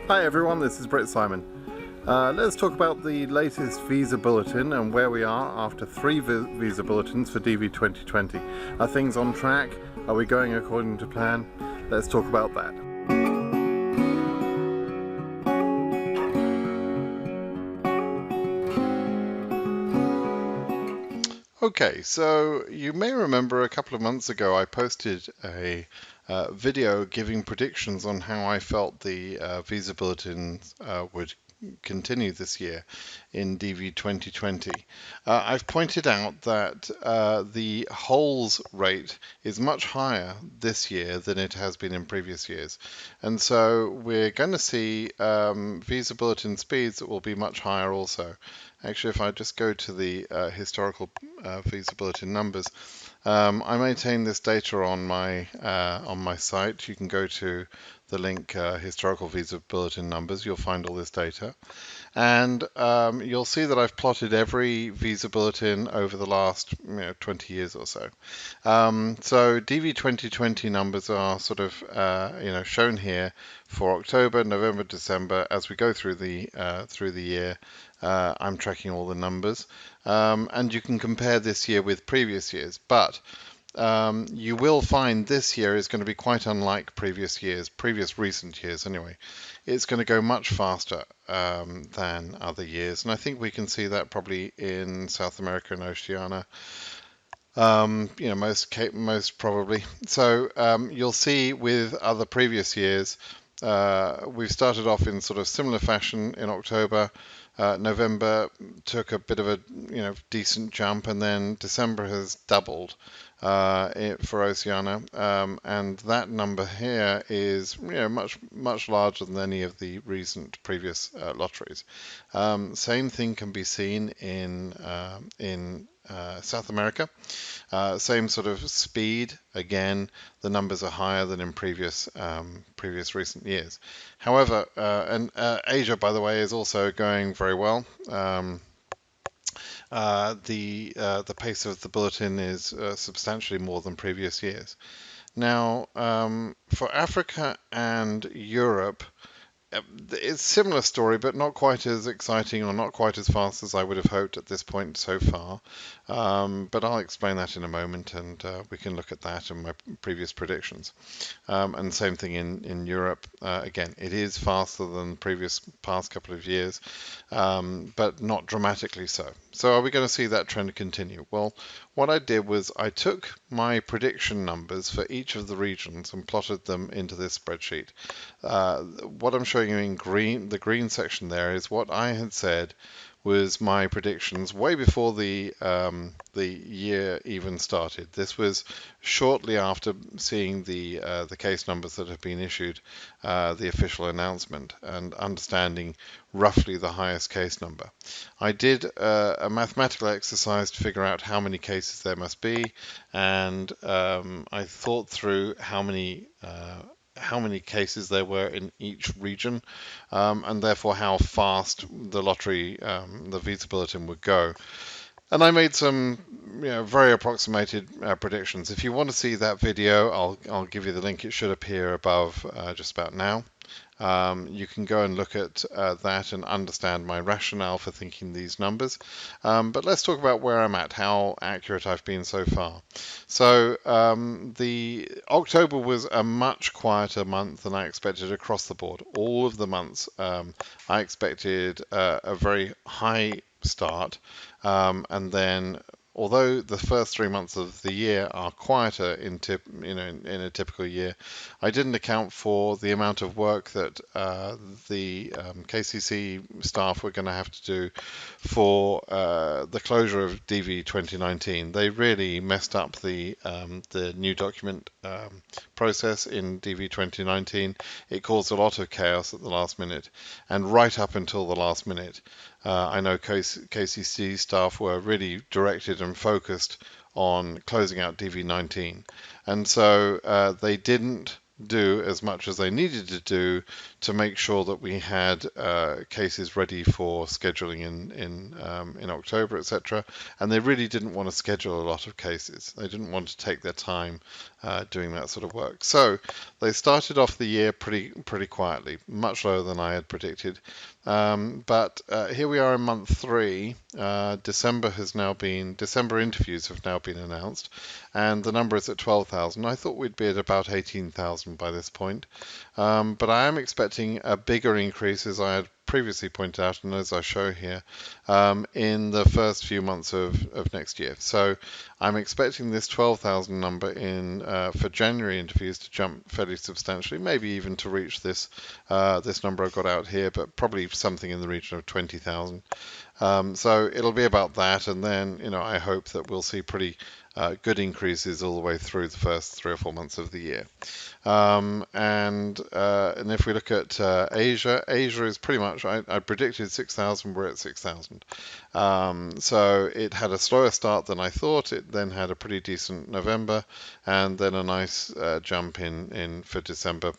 Hi everyone, this is BritSimon. Let's talk about the latest visa bulletin and where we are after 3 visa bulletins for DV 2020. Are things on track? Are we going according to plan? Let's talk about that. Okay, so you may remember a couple of months ago I posted a video giving predictions on how I felt the visa bulletins would continue this year in DV 2020. I've pointed out that the holes rate is much higher this year than it has been in previous years. And so we're going to see visa bulletin speeds that will be much higher also. Actually, if I just go to the historical visa bulletin numbers, I maintain this data on my site. You can go to the link historical visa bulletin numbers. You'll find all this data, and you'll see that I've plotted every visa bulletin over the last 20 years or so. So DV 2020 numbers are sort of shown here for October, November, December. As we go through the year, I'm tracking all the numbers, and you can compare this year with previous years, but you will find this year is going to be quite unlike previous years, previous recent years anyway. It's going to go much faster than other years, and I think we can see that probably in South America and Oceania. Most probably. So you'll see with other previous years, we've started off in sort of similar fashion in October. November took a bit of a decent jump, and then December has doubled for Oceania, and that number here is much larger than any of the recent previous lotteries. Same thing can be seen in South America. Same sort of speed. Again, the numbers are higher than in previous recent years. However, and Asia, by the way, is also going very well. The pace of the bulletin is substantially more than previous years. Now, for Africa and Europe, it's a similar story, but not quite as exciting or not quite as fast as I would have hoped at this point so far. But I'll explain that in a moment, and we can look at that and my previous predictions. And same thing in Europe. Again, it is faster than the previous past couple of years, but not dramatically so. So are we going to see that trend continue? Well, what I did was I took my prediction numbers for each of the regions and plotted them into this spreadsheet. What I'm showing you in green, the green section there, is what I had said was my predictions way before the year even started. This was shortly after seeing the case numbers that have been issued, the official announcement, and understanding roughly the highest case number. I did a mathematical exercise to figure out how many cases there must be, and I thought through how many cases there were in each region, and therefore how fast the lottery, the visa bulletin would go. And I made some very approximated predictions. If you want to see that video, I'll give you the link. It should appear above just about now. You can go and look at that and understand my rationale for thinking these numbers. But let's talk about where I'm at, how accurate I've been so far. So the October was a much quieter month than I expected across the board. All of the months I expected a very high start, and then although the first 3 months of the year are quieter in a typical year, I didn't account for the amount of work that the KCC staff were going to have to do for the closure of DV 2019. They really messed up the new document process in DV 2019. It caused a lot of chaos at the last minute, and right up until the last minute. I know KCC staff were really directed and focused on closing out DV19, and so they didn't do as much as they needed to do to make sure that we had cases ready for scheduling in October, etc. And they really didn't want to schedule a lot of cases. They didn't want to take their time doing that sort of work. So they started off the year pretty quietly, much lower than I had predicted. But here we are in month 3. December interviews have now been announced, and the number is at 12,000. I thought we'd be at about 18,000 by this point, but I am expecting a bigger increase, as I had previously pointed out, and as I show here, in the first few months of next year. So I'm expecting this 12,000 number for January interviews to jump fairly substantially, maybe even to reach this number I've got out here, but probably something in the region of 20,000. So it'll be about that, and then I hope that we'll see pretty good increases all the way through the first 3 or 4 months of the year. And if we look at Asia is pretty much, I predicted 6,000, we're at 6,000. So it had a slower start than I thought. It then had a pretty decent November, and then a nice jump in for December,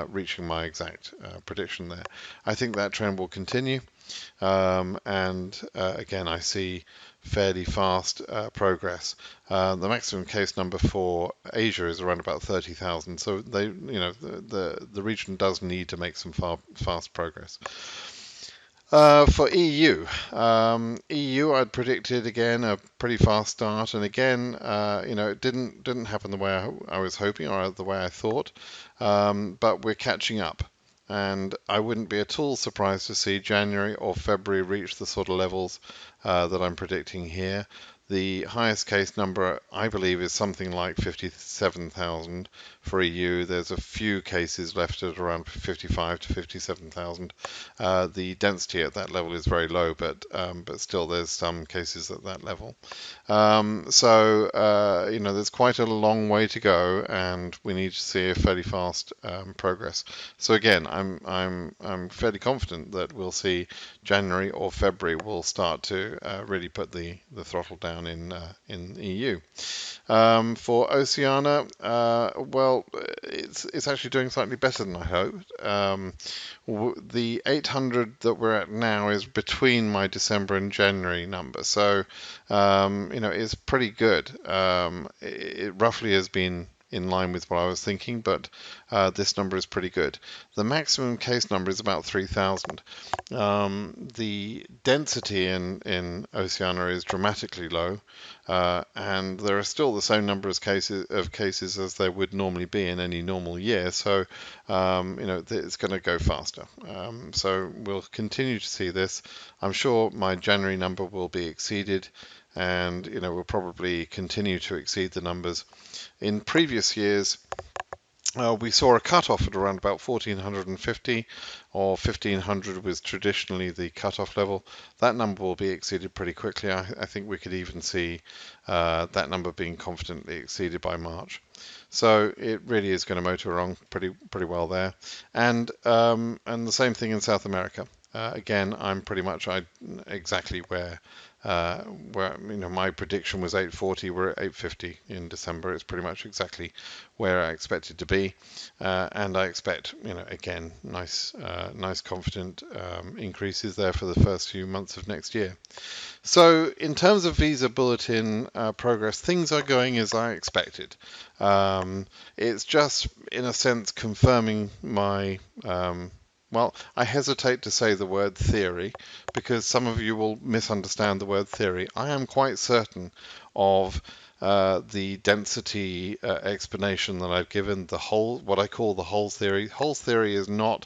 reaching my exact prediction there. I think that trend will continue. And again, I see fairly fast progress. The maximum case number for Asia is around about 30,000, so the region does need to make some fast progress. For EU, I'd predicted again a pretty fast start, and again, it didn't happen the way I was hoping or the way I thought, but we're catching up. And I wouldn't be at all surprised to see January or February reach the sort of levels that I'm predicting here. The highest case number, I believe, is something like 57,000 for EU. There's a few cases left at around 55 to 57,000. The density at that level is very low, but still there's some cases at that level. So there's quite a long way to go, and we need to see a fairly fast progress. So again, I'm fairly confident that we'll see January or February will start to really put the throttle down in EU. For Oceania, well, it's actually doing slightly better than I hoped. The 800 that we're at now is between my December and January number, so it's pretty good. It roughly has been in line with what I was thinking, but this number is pretty good. The maximum case number is about 3,000. The density in Oceania is dramatically low, and there are still the same number of cases as there would normally be in any normal year. So it's going to go faster. So we'll continue to see this. I'm sure my January number will be exceeded, and we'll probably continue to exceed the numbers. In previous years, we saw a cutoff at around about 1,450, or 1,500 was traditionally the cutoff level. That number will be exceeded pretty quickly. I think we could even see that number being confidently exceeded by March. So it really is going to motor along pretty well there. And the same thing in South America. Again, I'm pretty much exactly where my prediction was 840. We're at 850 in December. It's pretty much exactly where I expected to be, and I expect again nice confident increases there for the first few months of next year. So in terms of visa bulletin progress, things are going as I expected. It's just in a sense confirming my well, I hesitate to say the word theory because some of you will misunderstand the word theory. I am quite certain of the density explanation that I've given, what I call the holes theory. Holes theory is not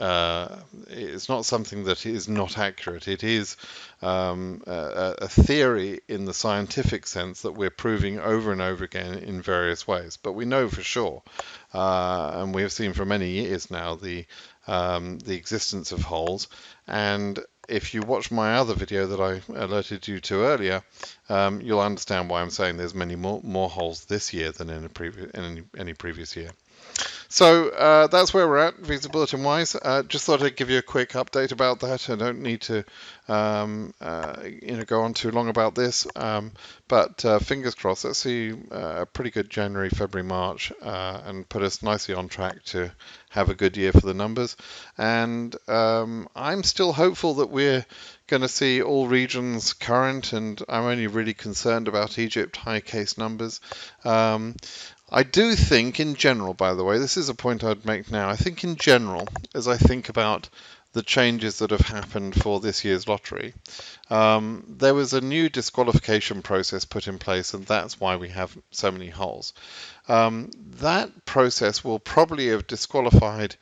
it's not something that is not accurate. It is a theory in the scientific sense that we're proving over and over again in various ways. But we know for sure, and we have seen for many years now, the existence of holes. And if you watch my other video that I alerted you to earlier, you'll understand why I'm saying there's many more holes this year than in any previous year. So that's where we're at, visa bulletin wise. Just thought I'd give you a quick update about that. I don't need to go on too long about this. But fingers crossed. Let's see a pretty good January, February, March, and put us nicely on track to have a good year for the numbers. And I'm still hopeful that we're going to see all regions current, and I'm only really concerned about Egypt high case numbers. I do think in general, by the way, this is a point I'd make now. I think in general, as I think about the changes that have happened for this year's lottery, there was a new disqualification process put in place, and that's why we have so many holes. That process will probably have disqualified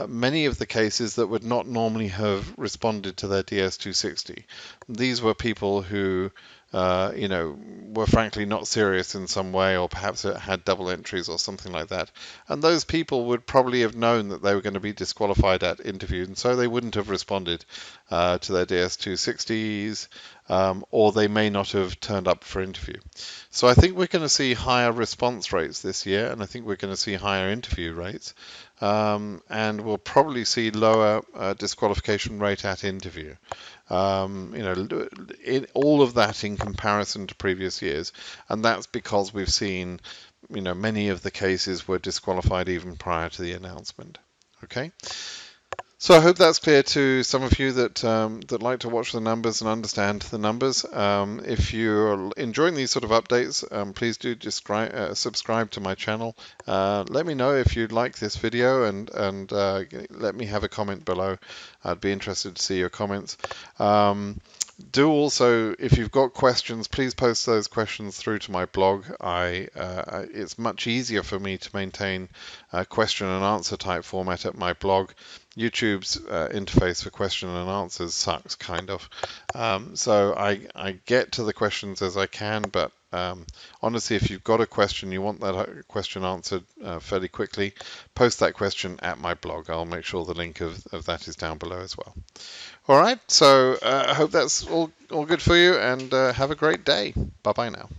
many of the cases that would not normally have responded to their DS260. These were people who, were frankly not serious in some way, or perhaps it had double entries or something like that. And those people would probably have known that they were going to be disqualified at interview, and so they wouldn't have responded to their DS260s, or they may not have turned up for interview. So I think we're going to see higher response rates this year, and I think we're going to see higher interview rates. And we'll probably see lower disqualification rate at interview. All of that in comparison to previous years, and that's because we've seen, many of the cases were disqualified even prior to the announcement. Okay. So I hope that's clear to some of you that like to watch the numbers and understand the numbers. If you're enjoying these sort of updates, please do subscribe to my channel. Let me know if you'd like this video, and let me have a comment below. I'd be interested to see your comments. Do also, if you've got questions, please post those questions through to my blog. It's much easier for me to maintain a question and answer type format at my blog. YouTube's interface for question and answers sucks, kind of. So I get to the questions as I can, but honestly, if you've got a question, you want that question answered fairly quickly, post that question at my blog. I'll make sure the link of that is down below as well. All right, so I hope that's all good for you, and have a great day. Bye-bye now.